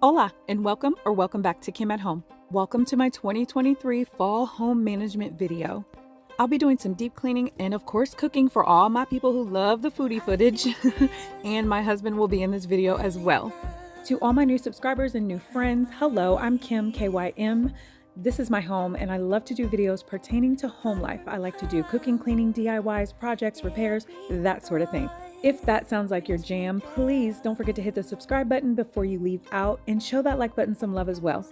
Hola and welcome back to Kim at Home. Welcome to my 2023 fall home management video. I'll be doing some deep cleaning and of course cooking for all my people who love the foodie footage and my husband will be in this video as well. To all my new subscribers and new friends, hello, I'm Kim, KYM. This is my home and I love to do videos pertaining to home life. I like to do cooking, cleaning, DIYs, projects, repairs, that sort of thing. If that sounds like your jam, please don't forget to hit the subscribe button before you leave out and show that like button some love as well.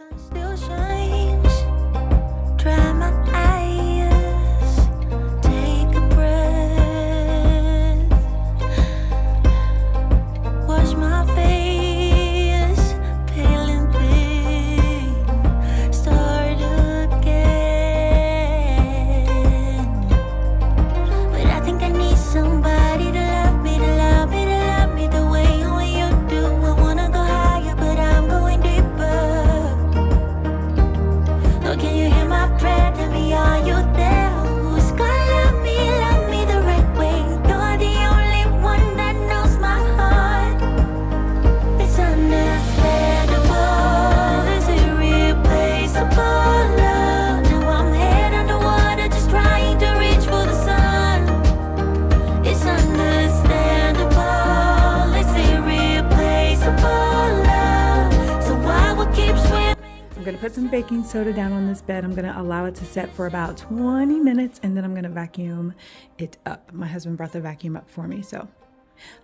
I'm going to put some baking soda down on this bed. I'm going to allow it to set for about 20 minutes and then I'm going to vacuum it up. My husband brought the vacuum up for me, so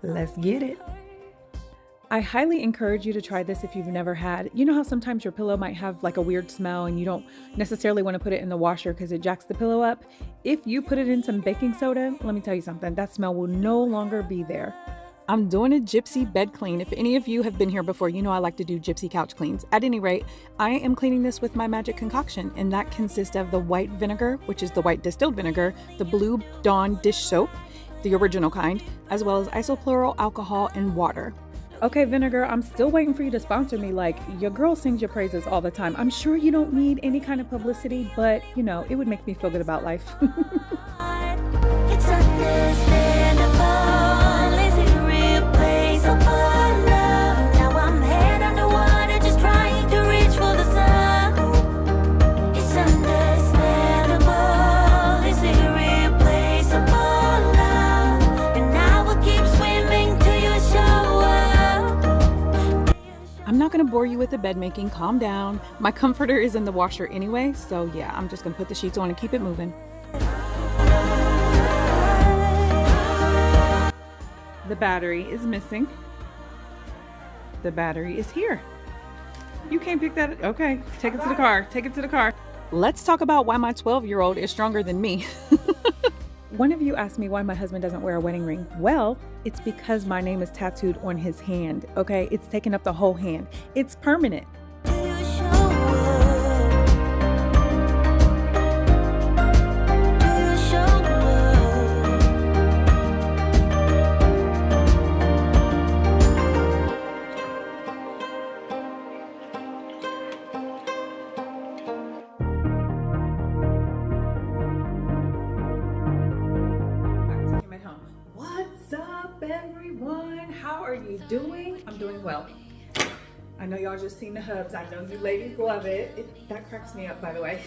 let's get it. I highly encourage you to try this if you've never had. You know how sometimes your pillow might have like a weird smell and you don't necessarily want to put it in the washer because it jacks the pillow up? If you put it in some baking soda, let me tell you something, that smell will no longer be there. I'm doing a gypsy bed clean. If any of you have been here before, you know I like to do gypsy couch cleans. At any rate, I am cleaning this with my magic concoction, and that consists of the white vinegar, which is the white distilled vinegar, the Blue Dawn dish soap, the original kind, as well as isopropyl alcohol and water. Okay, Vinegar, I'm still waiting for you to sponsor me. Like, your girl sings your praises all the time. I'm sure you don't need any kind of publicity, but, you know, it would make me feel good about life. It's understandable. Is it replaceable love? Now I'm head underwater, just trying to reach for the sun. It's understandable. Is it replaceable love? And I will keep swimming till you show up. I'm not going to bore you with the bed making. Calm down. My comforter is in the washer anyway, so yeah, I'm just going to put the sheets on and keep it moving. The battery is missing. The battery is here. You can't pick that. Okay, take it to the car. Take it to the car. Let's talk about why my 12-year-old is stronger than me. One of you asked me why my husband doesn't wear a wedding ring. Well, it's because my name is tattooed on his hand, okay? It's taken up the whole hand. It's permanent. How are you doing? I'm doing well. I know y'all just seen the hubs. I know you ladies love it. That cracks me up, by the way.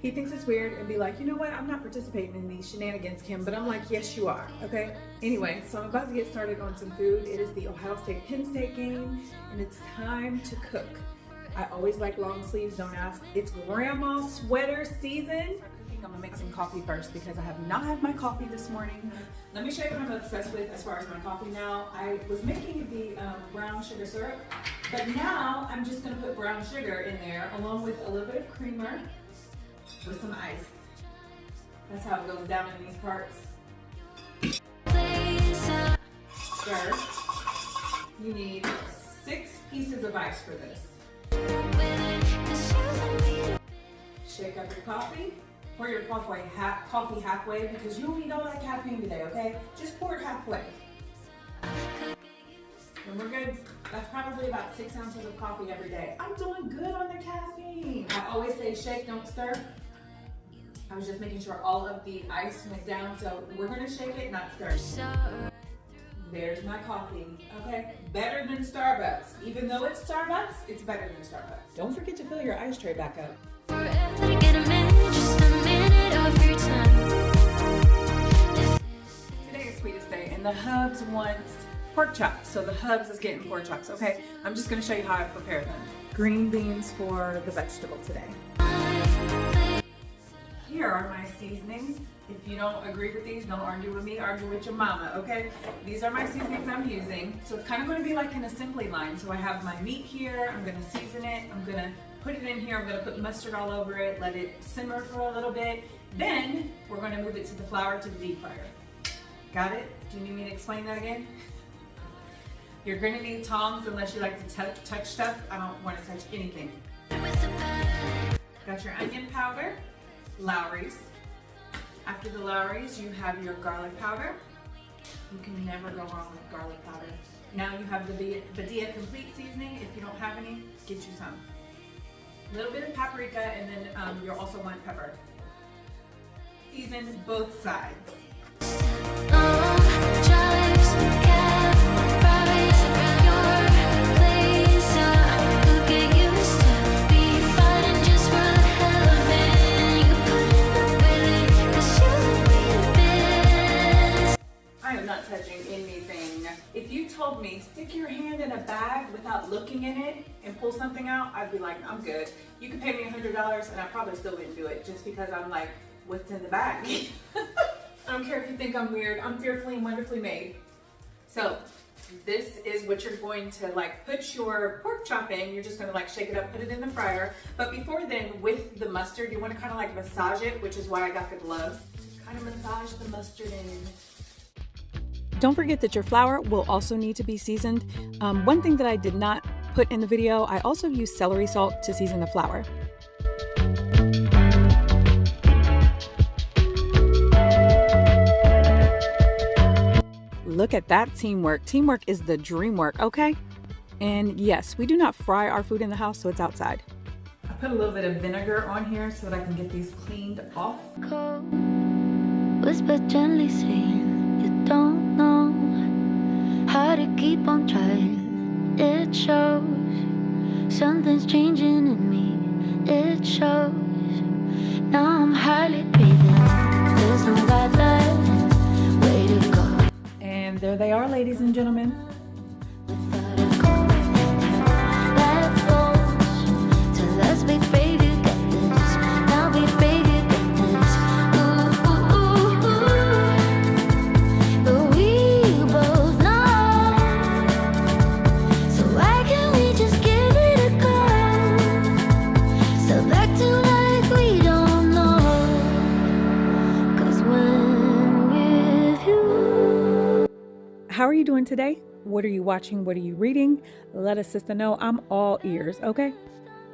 He thinks it's weird and be like, you know what? I'm not participating in these shenanigans, Kim. But I'm like, yes, you are. Okay. Anyway, so I'm about to get started on some food. It is the Ohio State Penn State game, and it's time to cook. I always like long sleeves. Don't ask. It's grandma sweater season. I'm gonna make some coffee first because I have not had my coffee this morning. Let me show you what I'm obsessed with as far as my coffee now. I was making the brown sugar syrup, but now I'm just gonna put brown sugar in there along with a little bit of creamer with some ice. That's how it goes down in these parts. Stir. You need 6 pieces of ice for this. Shake up your coffee. Pour your coffee halfway because you don't need all that caffeine today, okay? Just pour it halfway. And we're good. That's probably about 6 ounces of coffee every day. I'm doing good on the caffeine. I always say shake, don't stir. I was just making sure all of the ice went down, so we're gonna shake it, not stir. There's my coffee, okay? Better than Starbucks. Even though it's Starbucks, it's better than Starbucks. Don't forget to fill your ice tray back up. Forever to get a minute, just a minute of your time. Today is Sweetest Day, and the Hubs wants pork chops. So the Hubs is getting pork chops, okay? I'm just gonna show you how I prepare them. Green beans for the vegetable today. Here are my seasonings. If you don't agree with these, don't argue with me, argue with your mama, okay? These are my seasonings I'm using. So it's kind of going to be like an assembly line. So I have my meat here, I'm gonna season it, I'm gonna put it in here, I'm gonna put mustard all over it, let it simmer for a little bit. Then we're gonna move it to the flour to the deep fryer. Got it? Do you need me to explain that again? You're gonna need tongs unless you like to touch stuff. I don't want to touch anything. Got your onion powder, Lowry's. After the Lowry's, you have your garlic powder. You can never go wrong with garlic powder. Now you have the 𝐕𝐈𝐃𝐄 complete seasoning. If you don't have any, get you some. A little bit of paprika, and then you'll also want pepper. Season both sides. If you told me, stick your hand in a bag without looking in it and pull something out, I'd be like, I'm good. You could pay me $100 and I probably still wouldn't do it just because I'm like, what's in the bag? I don't care if you think I'm weird. I'm fearfully and wonderfully made. So this is what you're going to like put your pork chop in. You're just gonna like shake it up, put it in the fryer. But before then, with the mustard, you wanna kind of like massage it, which is why I got the gloves. Kind of massage the mustard in. Don't forget that your flour will also need to be seasoned. One thing that I did not put in the video, I also use celery salt to season the flour. Look at that teamwork. Teamwork is the dream work, okay? And yes, we do not fry our food in the house, so it's outside. I put a little bit of vinegar on here so that I can get these cleaned off. Whisper gently saying you don't know how to keep on trying. It shows something's changing in me. It shows now I'm hardly breathing. There's no bad light, way to go. And there they are, ladies and gentlemen. Without a goal, that goes to let's be baby get this. Now be baby get this. Ooh, ooh, ooh, ooh. But we both know. So why can't we just give it a go? Step back to like we don't know. 'Cause when with you. How are you doing today? What are you watching? What are you reading? Let a sister know. I'm all ears, okay?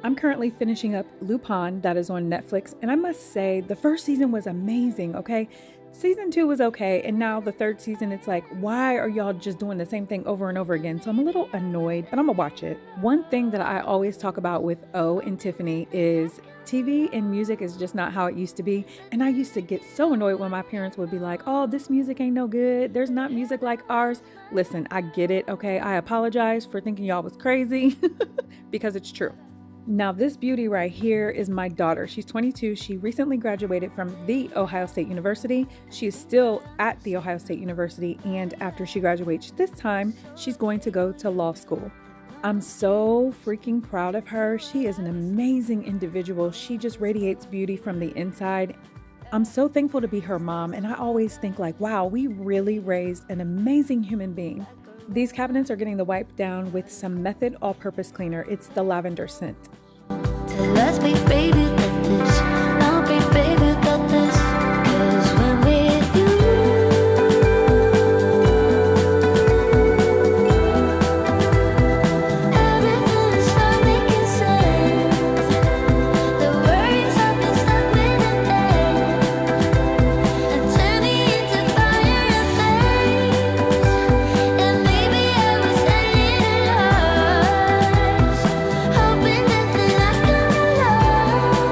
I'm currently finishing up Lupin, that is on Netflix, and I must say the first season was amazing, okay? Season 2 was okay, and now the third season, it's like, why are y'all just doing the same thing over and over again? So I'm a little annoyed, but I'm gonna watch it. One thing that I always talk about with O and Tiffany is TV and music is just not how it used to be. And I used to get so annoyed when my parents would be like, oh, this music ain't no good. There's not music like ours. Listen, I get it, okay? I apologize for thinking y'all was crazy because it's true. Now this beauty right here is my daughter. She's 22. She recently graduated from the Ohio State University. She is still at the Ohio State University, and after she graduates this time, she's going to go to law school. I'm so freaking proud of her. She is an amazing individual. She just radiates beauty from the inside. I'm so thankful to be her mom, and I always think like, wow, we really raised an amazing human being. These cabinets are getting the wipe down with some Method all-purpose cleaner. It's the lavender scent. Let's be baby got this. Now be baby got this. 'Cause when with you, everything is start making sense. The worries have been stuck with the day and turning into fire and flames. And maybe I was saying lost, hoping that the light come alive.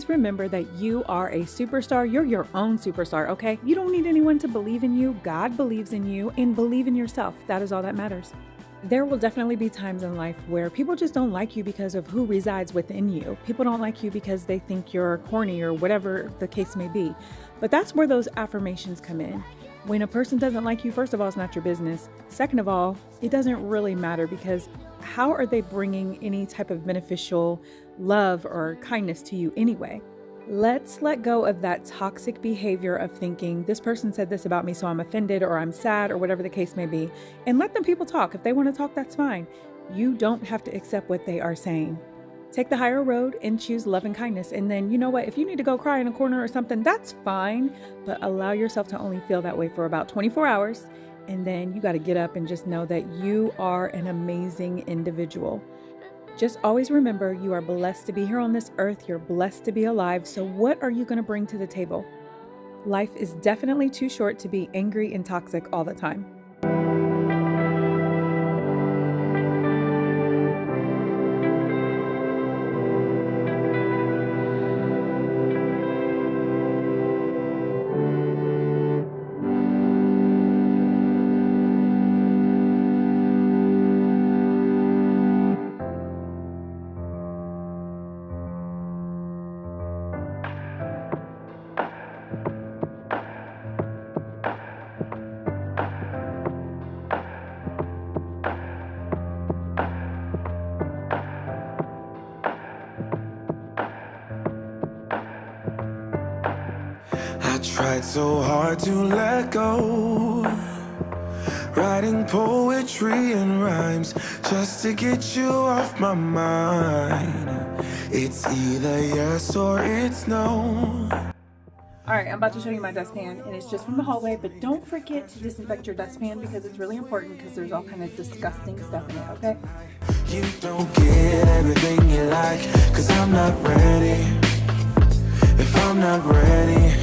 always remember that you are a superstar. You're your own superstar, okay? You don't need anyone to believe in you. God believes in you, and believe in yourself. That is all that matters. There will definitely be times in life where people just don't like you because of who resides within you. People don't like you because they think you're corny or whatever the case may be. But that's where those affirmations come in. When a person doesn't like you, first of all, it's not your business. Second of all, it doesn't really matter, because how are they bringing any type of beneficial love or kindness to you anyway? Let's let go of that toxic behavior of thinking this person said this about me, so I'm offended or I'm sad or whatever the case may be, and let them people talk. If they want to talk, that's fine. You don't have to accept what they are saying. Take the higher road and choose love and kindness. And then, you know what? If you need to go cry in a corner or something, that's fine. But allow yourself to only feel that way for about 24 hours. And then you got to get up and just know that you are an amazing individual. Just always remember, you are blessed to be here on this earth. You're blessed to be alive. So what are you going to bring to the table? Life is definitely too short to be angry and toxic all the time. I tried so hard to let go, writing poetry and rhymes just to get you off my mind. It's either yes or it's no. All right, I'm about to show you my dustpan, and it's just from the hallway, but don't forget to disinfect your dustpan because it's really important, because there's all kind of disgusting stuff in it, okay? You don't get everything you like, cause I'm not ready. If I'm not ready,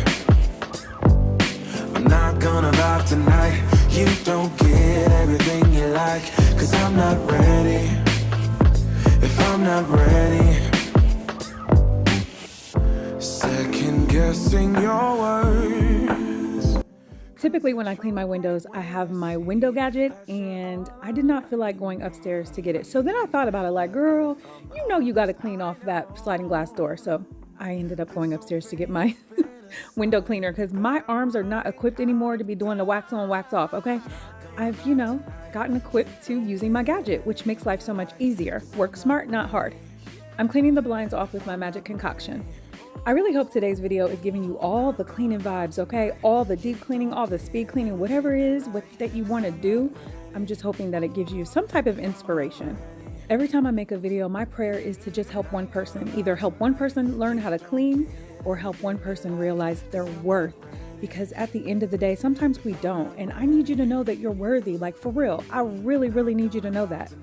I'm not gonna vibe tonight. You don't get everything you like, cause I'm not ready. If I'm not ready, second guessing your words. Typically when I clean my windows, I have my window gadget, and I did not feel like going upstairs to get it. So then I thought about it, like, girl, you know you got to clean off that sliding glass door. So I ended up going upstairs to get my window cleaner, because my arms are not equipped anymore to be doing the wax on, wax off, okay? I've, gotten equipped to using my gadget, which makes life so much easier. Work smart, not hard. I'm cleaning the blinds off with my magic concoction. I really hope today's video is giving you all the cleaning vibes, okay? All the deep cleaning, all the speed cleaning, whatever it is that you want to do. I'm just hoping that it gives you some type of inspiration. Every time I make a video, my prayer is to just help one person. Either help one person learn how to clean, or help one person realize their worth. Because at the end of the day, sometimes we don't. And I need you to know that you're worthy, like for real. I really, really need you to know that.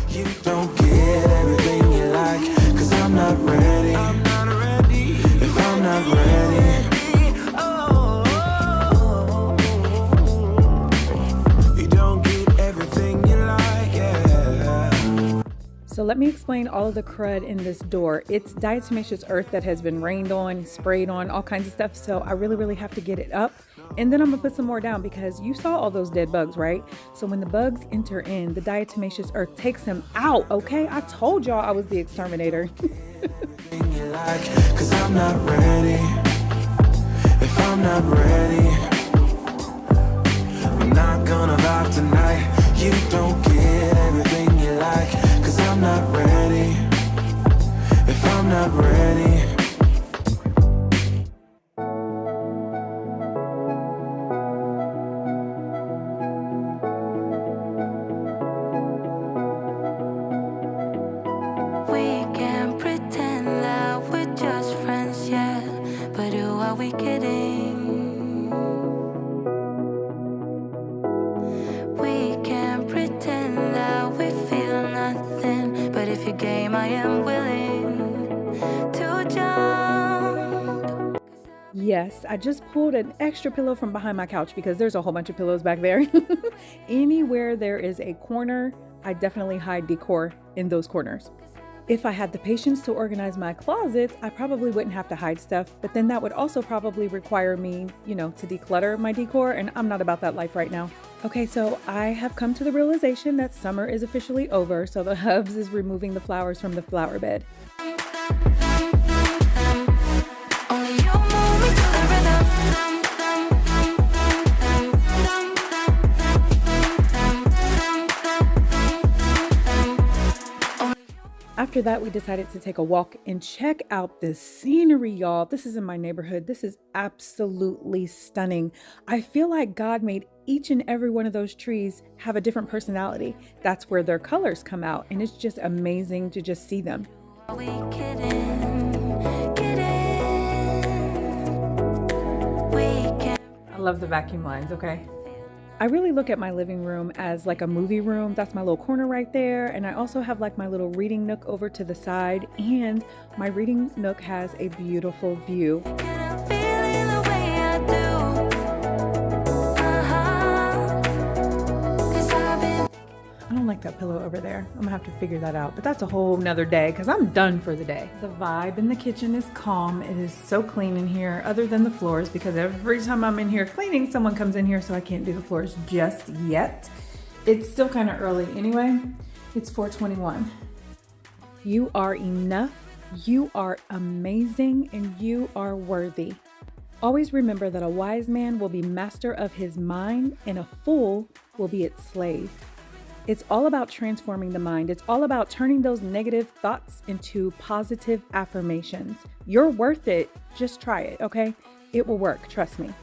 You don't get everything you like, cause I'm not ready. I'm not ready. If I'm not ready, you don't get everything you like, yeah. So let me explain all of the crud in this door. It's diatomaceous earth that has been rained on, sprayed on, all kinds of stuff. So I really, really have to get it up. And then I'm gonna put some more down, because you saw all those dead bugs, right? So when the bugs enter in, the diatomaceous earth takes them out, okay? I told y'all I was the exterminator. Cause I'm not ready. If I'm not ready, I'm not gonna vibe tonight. You don't get everything you like, cause I'm not ready. If I'm not ready, We can pretend that we're just friends, yeah. But who are we kidding? We can pretend that we feel nothing. But if you're game, I am willing to jump. Yes, I just pulled an extra pillow from behind my couch, because there's a whole bunch of pillows back there. Anywhere there is a corner, I definitely hide decor in those corners. If I had the patience to organize my closets, I probably wouldn't have to hide stuff, but then that would also probably require me, to declutter my decor, and I'm not about that life right now. Okay, so I have come to the realization that summer is officially over, so the hubs is removing the flowers from the flower bed. After that, we decided to take a walk and check out this scenery, y'all. This is in my neighborhood. This is absolutely stunning. I feel like God made each and every one of those trees have a different personality. That's where their colors come out, and it's just amazing to just see them. I love the vacuum lines, okay? I really look at my living room as like a movie room. That's my little corner right there. And I also have like my little reading nook over to the side. And my reading nook has a beautiful view. I don't like that pillow over there. I'm gonna have to figure that out, but that's a whole nother day because I'm done for the day. The vibe in the kitchen is calm. It is so clean in here, other than the floors, because every time I'm in here cleaning, someone comes in here, so I can't do the floors just yet. It's still kind of early anyway. It's 4:21. You are enough, you are amazing, and you are worthy. Always remember that a wise man will be master of his mind, and a fool will be its slave. It's all about transforming the mind. It's all about turning those negative thoughts into positive affirmations. You're worth it. Just try it, okay? It will work, trust me.